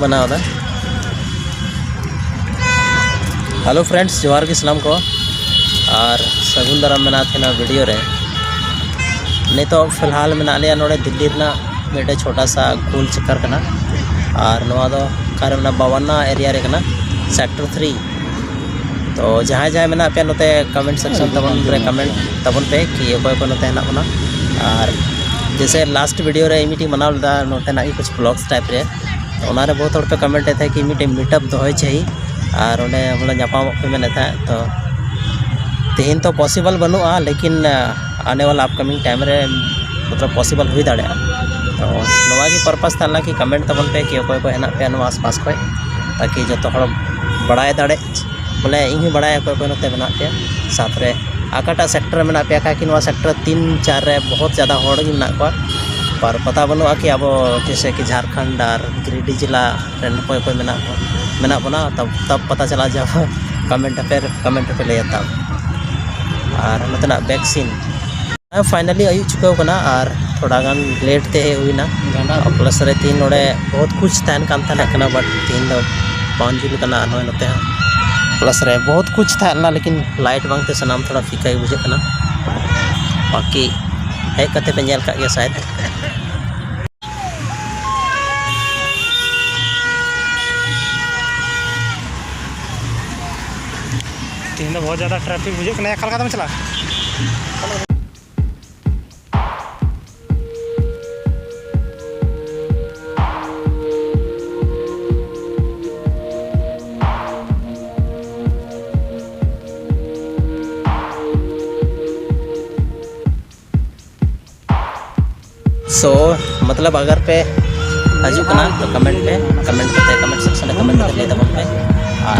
बनाओ ना। Hello friends, जोहार के सलाम को और सगुन दाराम मेना थे ना वीडियो रे। नहीं तो फिलहाल मेना लिया नोड़े दिल्ली ना मेरे छोटा सा गोल चक्कर करना और नवा दो कारण बावन्ना एरिया रे करना सेक्टर 3। तो जहाँ जहाँ मेना पे नोते कमेंट सेक्शन तबन रे कमेंट तबन पे कि कोई को नोते ना बना। और जैसे लास्ट वीडियो रे मीटिंग मनाव दा नोते ना कुछ ब्लॉग्स टाइप रे, तो उनारे बहुत हड़ पे कमेंट थे कि मीटिंग मीटअप दोहय चाहिए और उन्हें बोले नापाम पे मैंने था। तो तीन तो पॉसिबल बनुआ, लेकिन आने वाला अपकमिंग टाइम रे मतलब पॉसिबल हुई दाड़े। तो नवा की पर्पस था कि कमेंट तबन पे कि कोई को हेना पे आस पास को, ताकि जो तो बड़ाय दाड़े बोले इन बड़ाय कोई नोते बना पे साथ रे आकाटा सेक्टर में पे कि सेक्टर 3-4 रे बहुत ज़्यादा होड़ गी मेना को पर पता बनुआ कि अब जैसे कि झारखंड और गिरिडीह जिला कोई कोई मेना बना तब पता चला जब कमेंट पे ले तब। और नतना वैक्सीन फाइनली आयु चुका करना और थोड़ा गान लेट ते हुईना प्लस रे 3 नोड़े बहुत कुछ तहन कान था बट 3 पांजुल करना नोए नते प्लस रे बहुत कुछ था, लेकिन लाइट बांगते सनाम थोड़ा फीका ही बुझे करना। बाकी है कते पे नेल का गया शायद। तीन बहुत ज़्यादा ट्रैफिक बुझे नया कलकत्ता में चला। मतलब अगर पे हजू करना तो कमेंट सेक्शन में कमेंट कर ले दबन पे। और